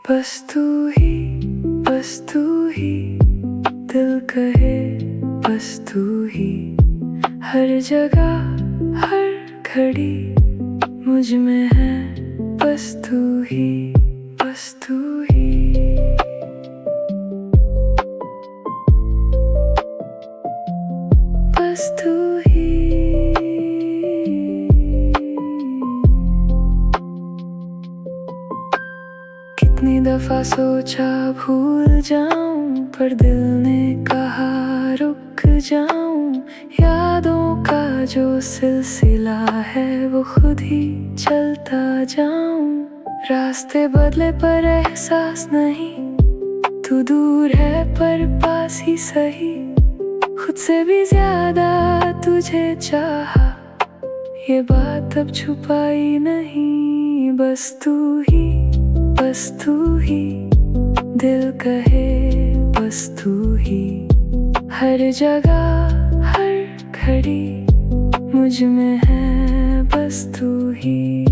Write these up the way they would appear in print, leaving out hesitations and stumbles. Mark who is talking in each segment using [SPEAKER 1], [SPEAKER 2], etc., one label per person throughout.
[SPEAKER 1] बस तू ही, बस तू ही, दिल कहे बस तू ही। हर जगह हर घड़ी मुझ में है बस तू ही, बस तू ही। बस तू ही। कितनी दफा सोचा भूल जाऊं, पर दिल ने कहा रुक जाऊं। यादों का जो सिलसिला है वो खुद ही चलता जाऊं। रास्ते बदले पर एहसास नहीं, तू दूर है पर पास ही सही। खुद से भी ज्यादा तुझे चाहा, ये बात अब छुपाई नहीं। बस तू ही, बस तू ही, दिल कहे बस तू ही। हर जगह हर घड़ी मुझ में है बस तू ही।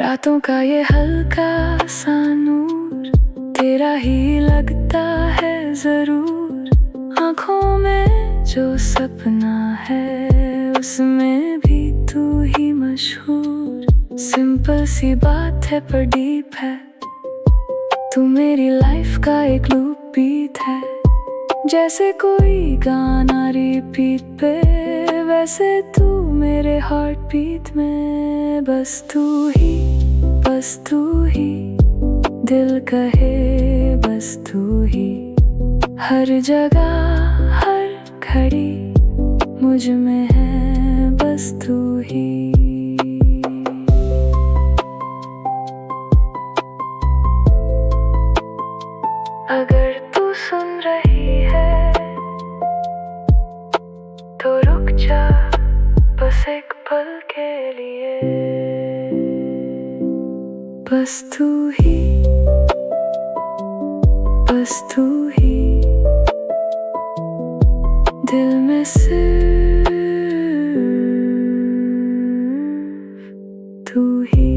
[SPEAKER 1] रातों का ये हल्का सा नूर तेरा ही लगता है जरूर। आँखों में जो सपना है उसमें भी तू ही मशहूर। सिंपल सी बात है पर डीप है, तू मेरी लाइफ का एक लूप बीट है। जैसे कोई गाना रिपीट पे, वैसे तू मेरे हार्ट बीट में। बस तू ही, बस तू ही, दिल कहे बस तू ही। हर जगह हर घड़ी मुझ में है बस तू ही। अगर तू सुन रही है तो रुक जा बस एक पल के लिए। बस तू ही, बस तू ही, दिल में सिर्फ तू ही।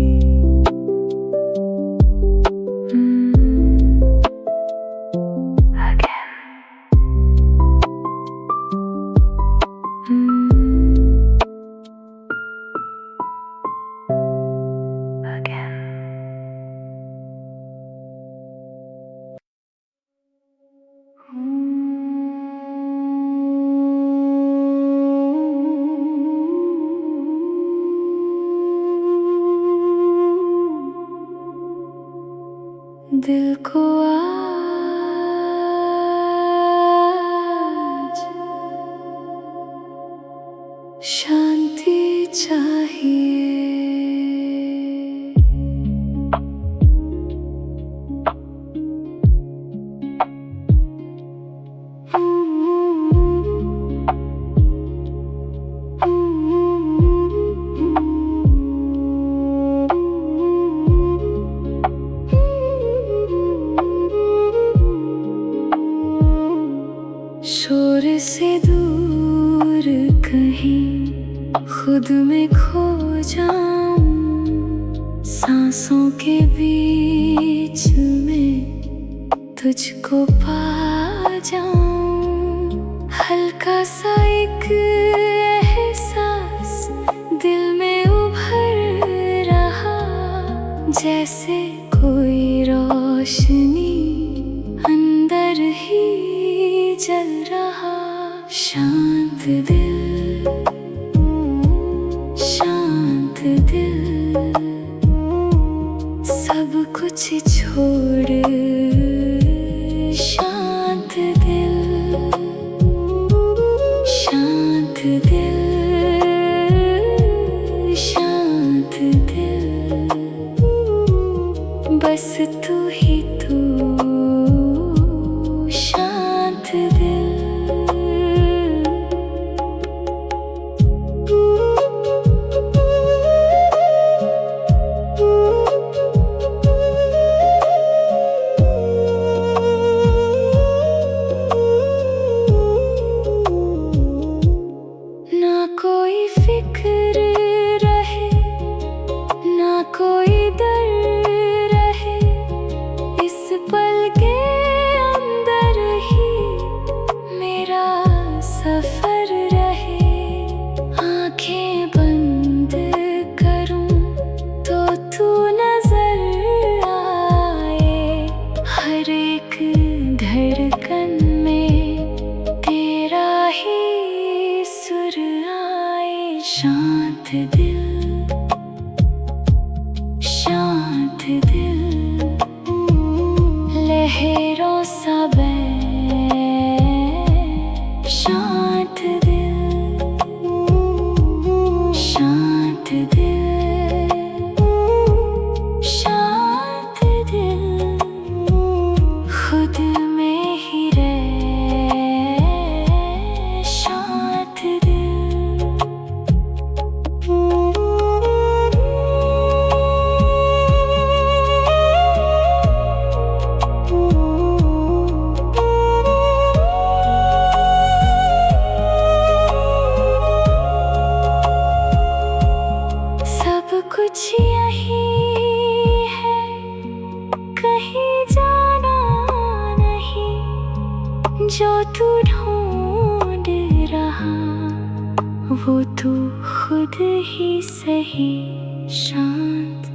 [SPEAKER 1] दिल को आज शांति चाहिए। शोर से दूर कहीं खुद में खो जाऊं। सांसों के बीच में तुझको पा जाऊं। हल्का सा एक एहसास दिल में उभर रहा, जैसे कोई रोशनी अंदर ही जल रहा। शांत दिल, शांत दिल, सब कुछ छोड़। शांत दिल, शांत दिल, शांत दिल, बस तू ही तू। शांत दिल, जो तू ढूंढ रहा वो तू खुद ही सही शांत।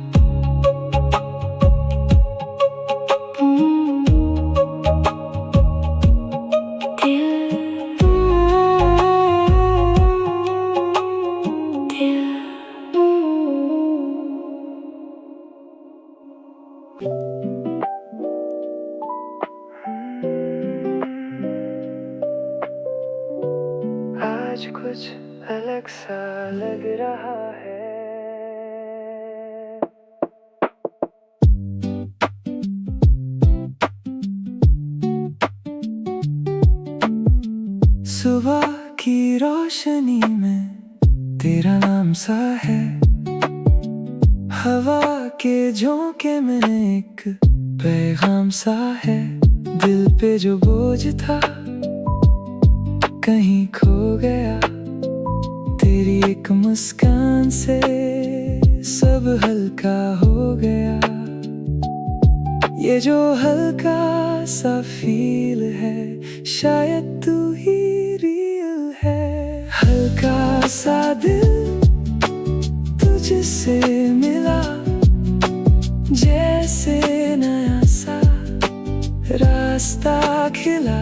[SPEAKER 2] आज कुछ अलग सा लग रहा है। सुबह की रोशनी में तेरा नाम सा है। हवा के झोंके में एक पैगाम सा है। दिल पे जो बोझ था कहीं खो गया। तेरी एक मुस्कान से सब हल्का हो गया। ये जो हल्का सा फील है शायद तू ही रियल है। हल्का सा दिल तुझसे मिला जैसे नया सा रास्ता खिला।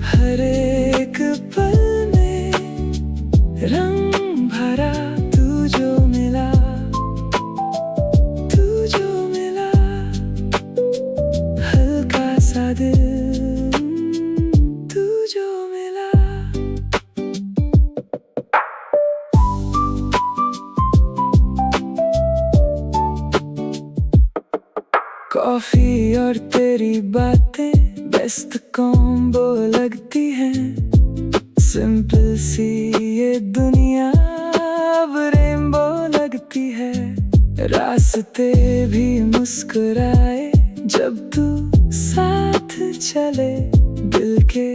[SPEAKER 2] हर एक पल में रंग भरा तू जो मिला, तू जो मिला। हल्का सा दिल तू जो मिला। कॉफी और तेरी बातें बेस्ट कॉम्बो लगती हैं। सिंपल सी ये दुनिया अब रेनबो लगती है। रास्ते भी मुस्कुराए जब तू साथ चले। दिल के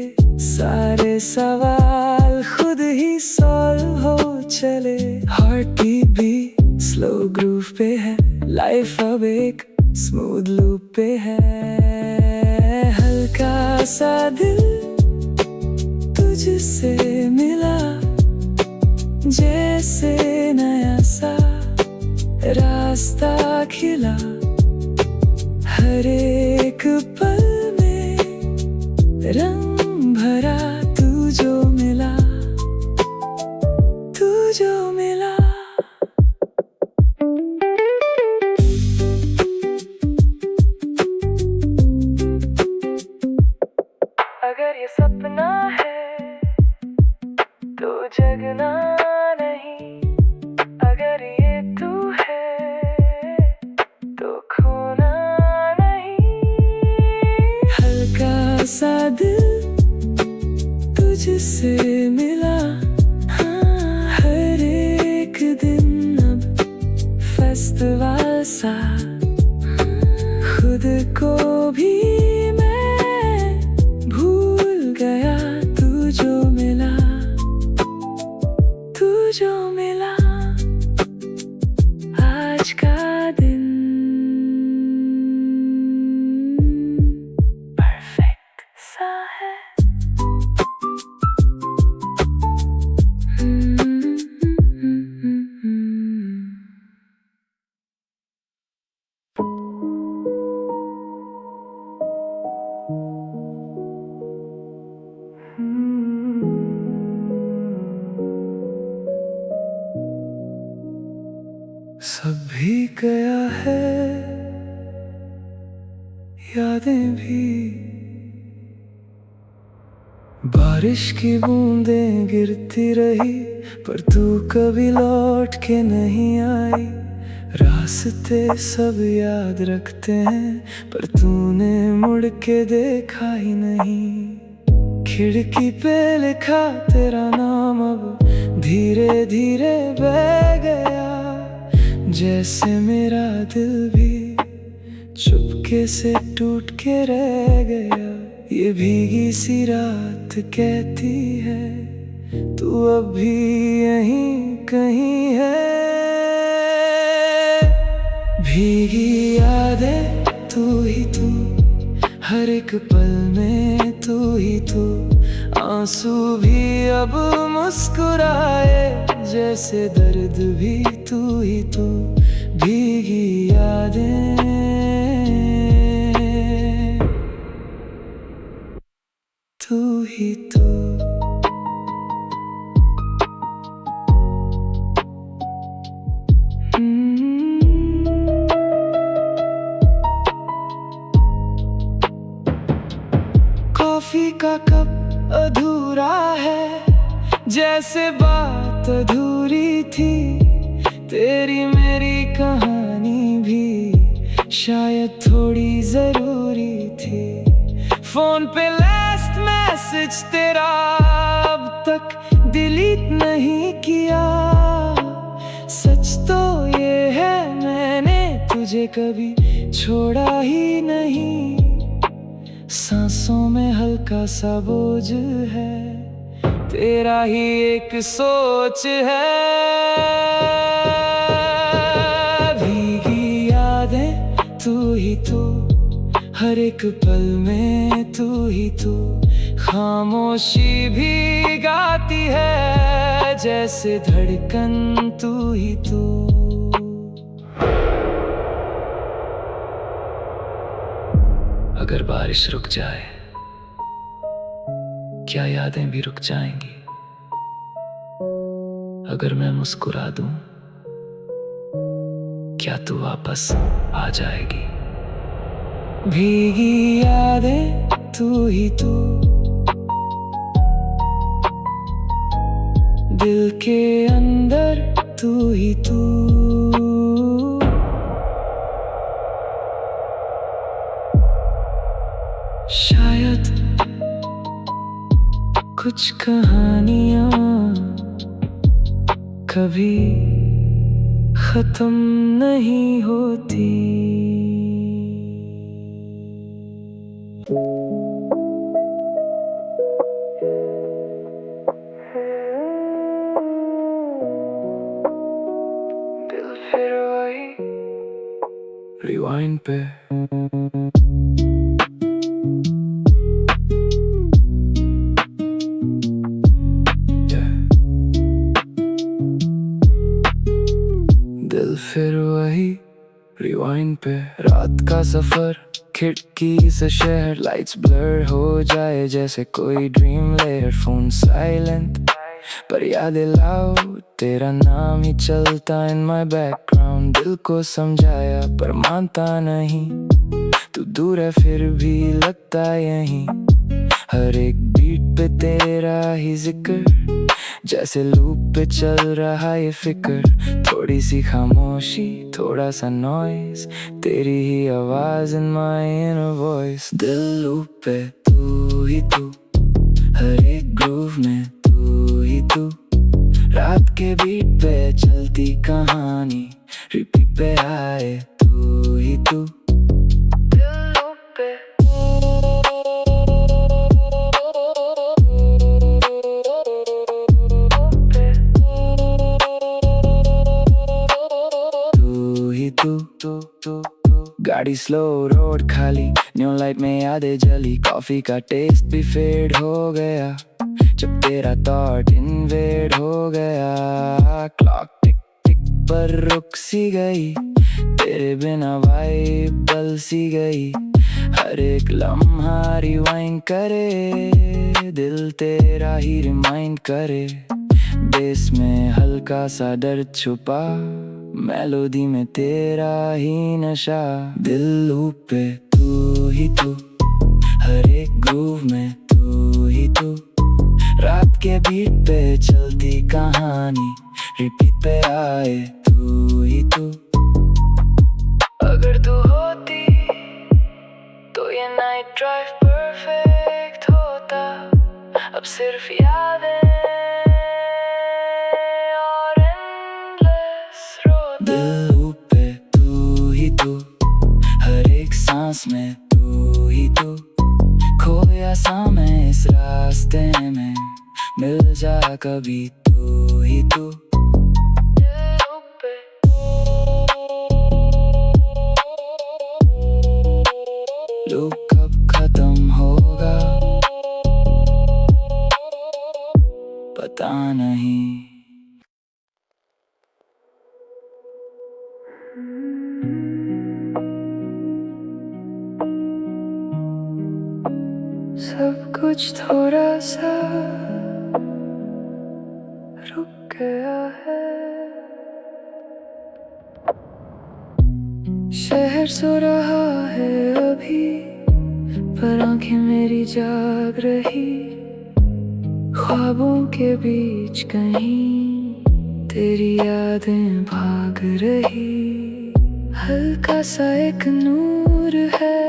[SPEAKER 2] सारे सवाल खुद ही सॉल्व हो चले। हार्ट बीट भी स्लो ग्रूव पे है। लाइफ अब एक स्मूथ लूप पे है। हल्का सा दिल तुझसे मिला जैसे नया सा रास्ता खिला। हर एक पल में रंग भरा तू जो मिला, तू जो मिला। अगर ये सपना है तो जगना नहीं। अगर ये तू है तो खोना नहीं। हल्का सा दिल तुझसे मिला। हाँ, हर एक दिन अब फेस्टिवल सा। खुद को भी गया तू जो मिला, तू जो मिला। आज का दिन परफेक्ट सा है। सब भी गया है यादें भी। बारिश की बूंदें गिरती रही पर तू कभी लौट के नहीं आई। रास्ते सब याद रखते हैं पर तूने मुड़ के देखा ही नहीं। खिड़की पे लिखा तेरा नाम अब धीरे धीरे बह गया। जैसे मेरा दिल भी चुपके से टूट के रह गया। ये भीगी सी रात कहती है तू अब भी यहीं कहीं है। भीगी यादें तू ही तू, हर एक पल में तू ही तू। आंसू भी अब मुस्कुराए, जैसे दर्द भी तू ही तू। भीगी यादें तू ही तू। कॉफी का कप अधूरा है, जैसे बात अधूरी थी। तेरी मेरी कहानी भी शायद थोड़ी जरूरी थी। फोन पे लास्ट मैसेज तेरा अब तक डिलीट नहीं किया। सच तो ये है मैंने तुझे कभी छोड़ा ही नहीं। सांसों में हल्का सा बोझ है, तेरा ही एक सोच है। भीगी यादें तू ही तू, हर एक पल में तू ही तू। खामोशी भी गाती है, जैसे धड़कन तू ही तू। अगर बारिश रुक जाए, क्या यादें भी रुक जाएंगी? अगर मैं मुस्कुरा दूं, क्या तू वापस आ जाएगी? भीगी यादें तू ही तू, दिल के अंदर तू ही तू। शायद कुछ कहानियां कभी खत्म नहीं होती। दिल फिर वही रिवाइंड पे। दिल फिर वही रिवाइंड पे। रात का सफर, खिड़की से शहर, लाइट्स ब्लर हो जाए जैसे कोई ड्रीम लेयर। फोन साइलेंट पर यादें लाउड, तेरा नाम ही चलता इन माय बैकग्राउंड। दिल को समझाया पर मानता नहीं, तू दूर है फिर भी लगता यहीं। हर एक बीट पे तेरा ही जिक्र, जैसे लूप पे चल रहा ये फिक्र। थोड़ी सी खामोशी, थोड़ा सा नॉइस, तेरी ही आवाज इन माय इनर वॉइस। दिल लूप पे तू ही तू, हर एक ग्रूव में तू ही तू। रात के बीट पे चलती कहानी, रिपीट पे आए तू ही तू। गाड़ी स्लो, रोड खाली, न्यू लाइट में यादें जली। कॉफी का टेस्ट भी फेड हो गया जब तेरा थॉट इन्वेड हो गया। क्लॉक टिक टिक पर रुक सी गई, तेरे बिना वाइब बदल सी गई। हर एक लम्हा रिवाइंड करे, दिल तेरा ही रिमाइंड करे। बेस में हल्का सा दर्द छुपा, मेलोडी में तेरा ही नशा। दिल लूप पे तू ही तू, हर एक ग्रूव में तू ही तू। रात के बीट पे चलती कहानी, रिपीट पे आए तू ही तू। अगर तू होती तो ये नाइट ड्राइव परफेक्ट होता। अब सिर्फ यादें में तू ही तू। खोया सा मैं इस रास्ते में, मिल जा कभी तू ही तू। लूप कब खत्म होगा, पता नहीं।
[SPEAKER 1] सब कुछ थोड़ा सा रुक गया है। शहर सो रहा है अभी, पर आंखें मेरी जाग रही। ख्वाबों के बीच कहीं तेरी यादें भाग रही। हल्का सा एक नूर है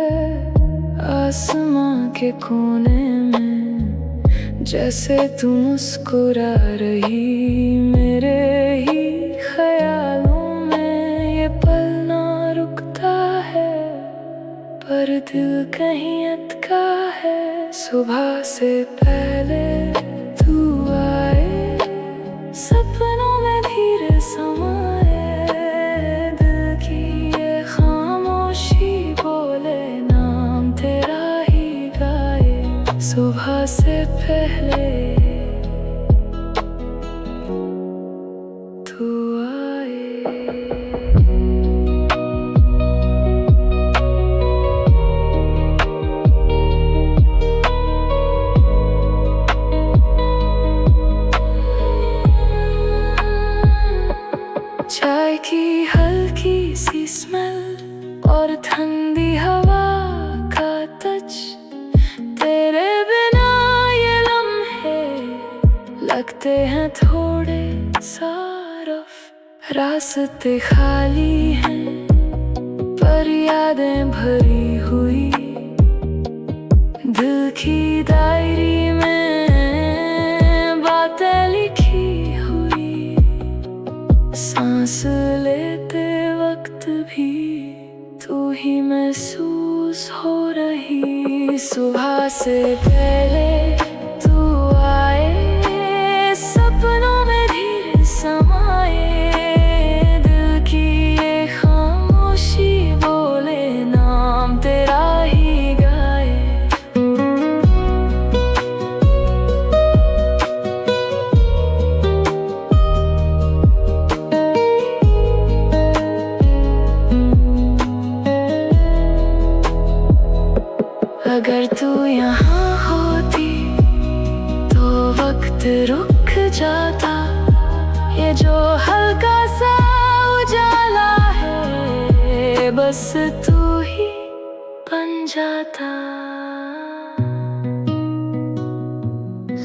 [SPEAKER 1] आसमां के कोने में, जैसे तू मुस्कुरा रही। मेरे ही ख्यालों में ये पल ना रुकता है, पर दिल कहीं अटका है। सुबह से पहले तू आए, सपनों में धीरे समाए। दिल की ये खामोशी बोले, नाम तेरा ही गाए। सुबह से पहले तू आए। चाय की हल्की सी स्मेल और ठंडी हवा का टच, तेरे बिना ये लम्हे लगते हैं थोड़े सा रफ। रास्ते खाली हैं पर यादें भरी हुई, दिल की डायरी में बातें लिखी हुई। सांस लेते वक्त भी तू ही महसूस हो रही। सुबह से पहले तू आए, सपनों में धीरे समाए। दिल की ये खामोशी बोले, नाम तेरा ही गाए। अगर तू यहाँ होती तो वक्त रुक जाता। ये जो हल्का सा उजाला है, बस तू ही बन जाता।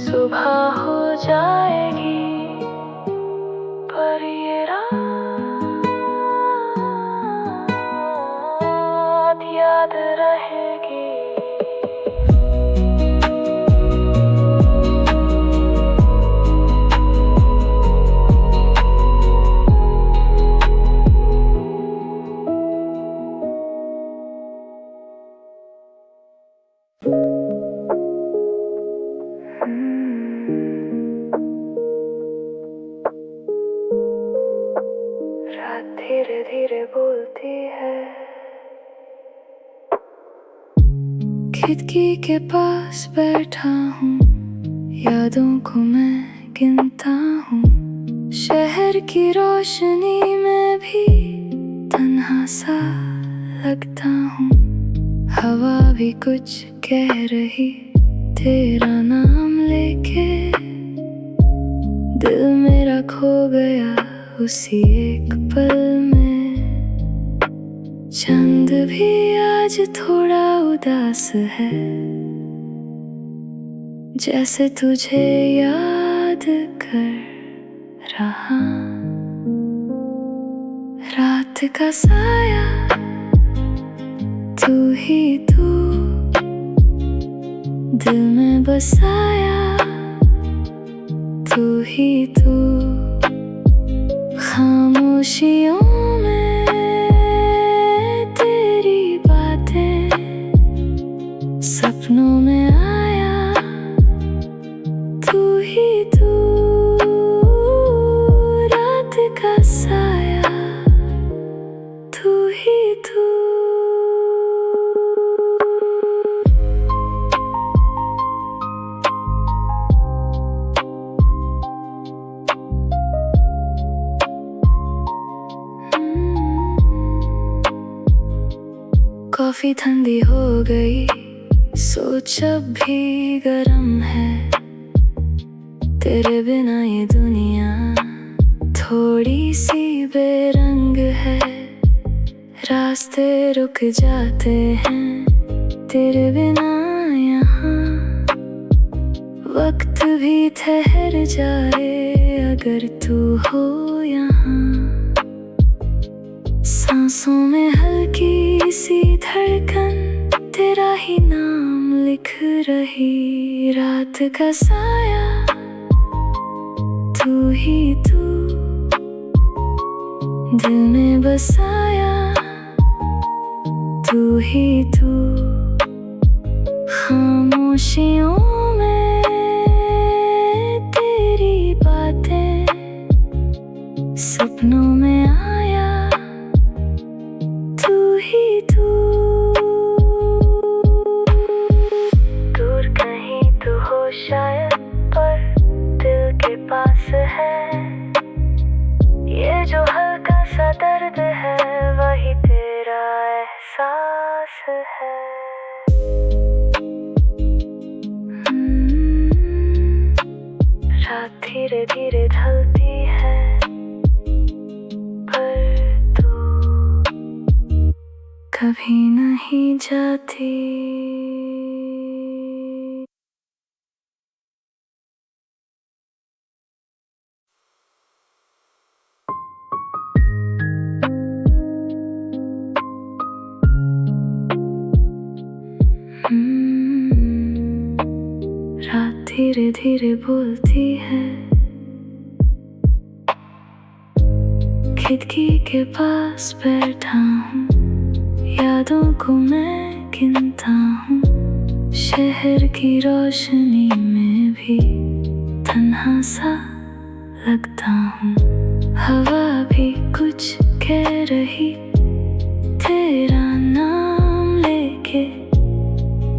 [SPEAKER 1] सुबह हो जाएगी पर ये रात याद रहेगी। रात धीरे धीरे बोलती है, खिड़की के पास बैठा हूँ, यादों को मैं गिनता हूँ। शहर की रोशनी में भी तन्हा सा लगता हूँ। हवा भी कुछ कह रही तेरा नाम लेके। दिल मेरा खो गया उसी एक पल में। चंद भी आज थोड़ा उदास है, जैसे तुझे याद कर रहा। रात का साया तू ही तू, दिल में बसाया तू ही तू। खामोशियों में तेरी बातें, सपनों में आया तू ही तू। रात का साया तू ही तू। कॉफी ठंडी हो गई, सोच अब भी गरम है। तेरे बिना ये दुनिया थोड़ी सी बेरंग है। रास्ते रुक जाते हैं तेरे बिना यहाँ, वक्त भी ठहर जाए अगर तू हो यहाँ। सांसों में हल्की सी धड़कन, तेरा ही नाम लिख रही। रात का साया तू ही तू, दिल में बसाया तू ही तू। खामोशियों में तेरी बातें, सपनों में आया तू ही तू। दूर कहीं तू हो शायद, पर दिल के पास है। ये जो हल्का सा दर्द है, वही तेरा एहसास है। रात धीरे धीरे ढलती है, पर तू कभी नहीं जाती। रात धीरे धीरे बोलती है, खिड़की के पास बैठा हूँ, यादों को मैं गिनता हूँ। शहर की रोशनी में भी तन्हा सा लगता हूँ। हवा भी कुछ कह रही, तेरा नाम लेके।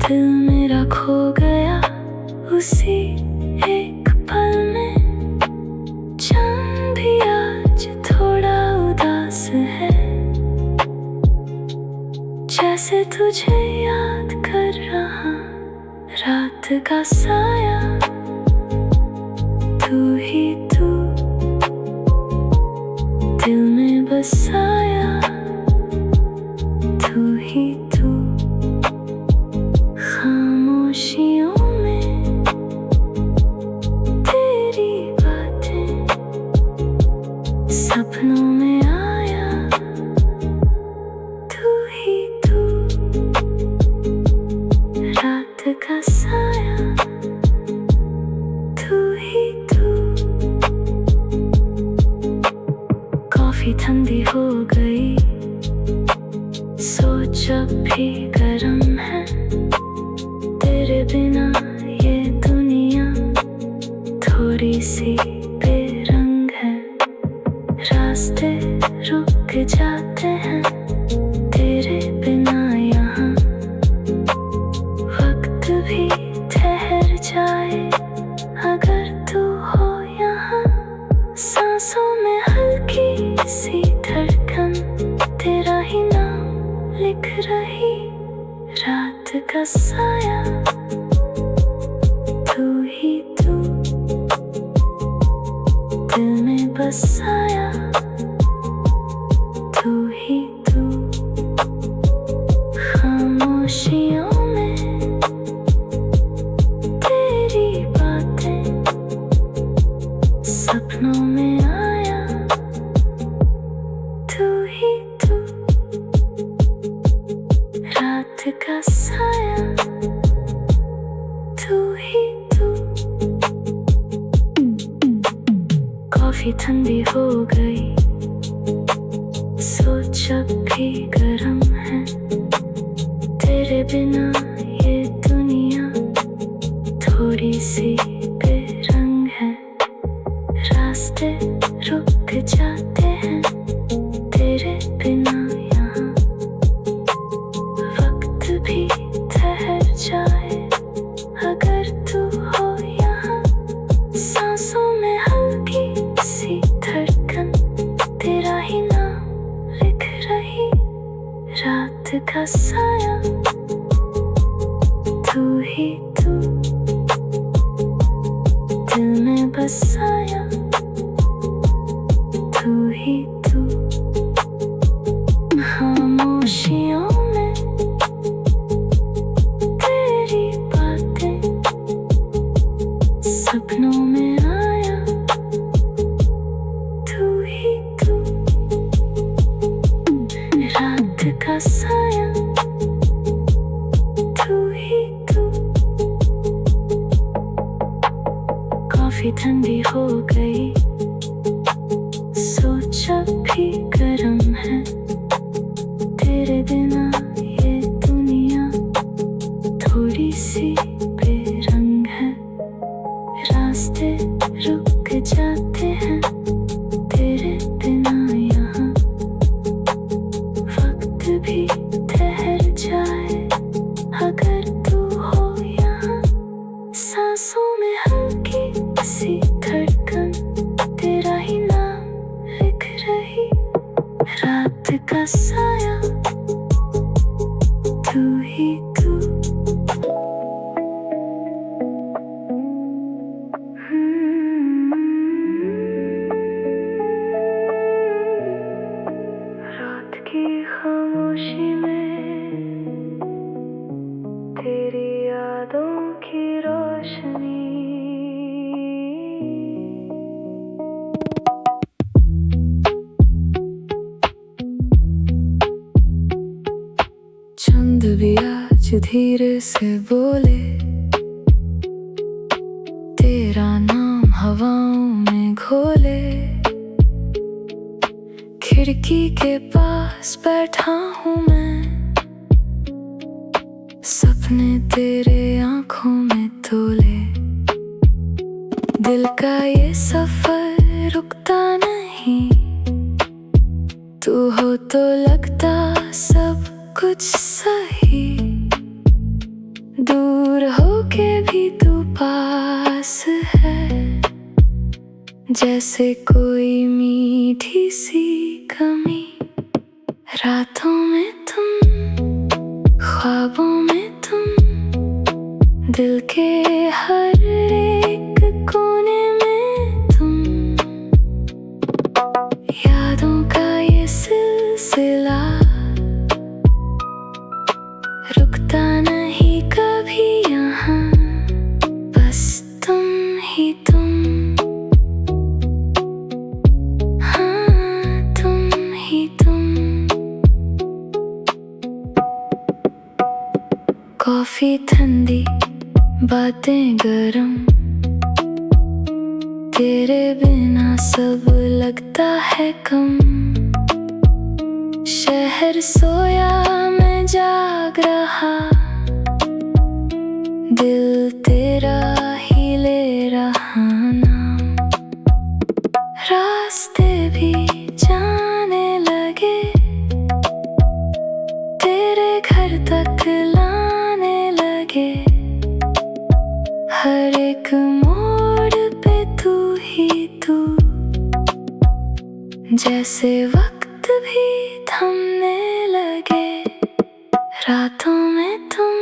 [SPEAKER 1] दिल मेरा खो गया उसी एक पल में। चांद भी आज थोड़ा उदास है, जैसे तुझे याद कर रहा। रात का साया तू ही तू, दिल में बसाया तू ही तू। खामोशियों में तेरी बातें, सपनों में आया तू ही तू। रात का साया तू ही तू। कॉफी ठंडी हो गई, सोच अब भी गरम है। तेरे बिना ये दुनिया थोड़ी सी बेरंग है। रास्ते रुक जाते हैं तेरे बिना यहाँ, वक्त भी ठहर जाए अगर तू हो यहाँ। सांसों में हल्की सी धड़कन, तेरा ही नाम लिख रही। रात का साया तू ही तू, दिल में बसाया तू ही तू। खामोशियों में तेरी बातें, सपनों में आया तू ही तू। रात का साया तू ही तू। कॉफी ठंडी हो गई, सोच अब भी गरम है। तेरे बिना ये दुनिया थोड़ी सी बेरंग है। रास्ते रुक जाते हैं तेरे बिना यहाँ, वक्त भी ठहर जाए अगर तू हो यहाँ। सांसों में हल्की सी धड़कन, तेरा ही नाम लिख रही। रात का साया का साया तू ही तू। खामोशियों में तेरी बातें, सपनों में आया तू ही तू। रात का साया तू ही तू। कॉफी ठंडी हो गई, सोचा भी गरम है। तेरे बिना ये दुनिया थोड़ी सी बेरंग है। रास्ते रुक जाते हैं तेरे बिना यहाँ। वक्त भी ठहर जाए अगर तू हो यहाँ। सांसों में हल्की सी धड़कन, तेरा ही नाम लिख रही। रात का साया तू ही तू। रात की खामोशी में तेरी यादों की रोशनी। चंद भी आज धीरे से बोले, तेरा नाम हवाओं में घोले। खिड़की के पास बैठा हूँ मैं, सपने तेरे आँखों में तोले। दिल का ये सफर रुकता नहीं, तू हो तो लगता सब कुछ सही। दूर होके भी तू पास है, जैसे कोई मीठी सी कमी। रातों में तुम, ख्वाबों में तुम, दिल के हर एक कोने में तुम। यादों का ये सिलसिला रुकता नहीं कभी यहाँ। बस तुम ही तुम, हाँ तुम ही तुम। कॉफी ठंडी, बातें गरम, तेरे बिना सब लगता है कम। शहर सोया मैं जाग रहा, दिल तेरा ही ले रहा नाम। रास्ते भी जाने लगे, तेरे घर तक लाने लगे। हर एक मोड़ पे तू ही तू, जैसे वक्त भी थमने लगे। रातों में तुम,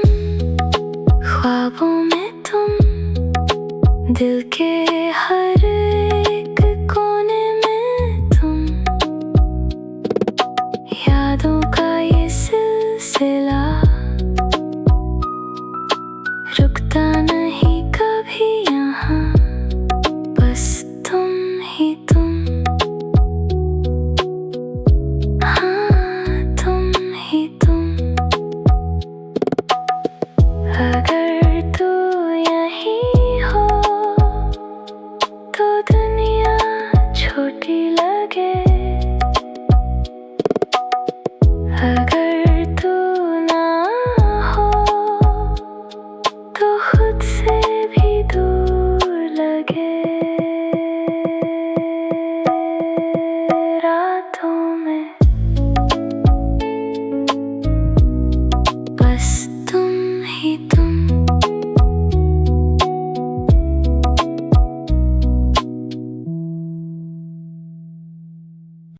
[SPEAKER 1] ख्वाबों में तुम, दिल के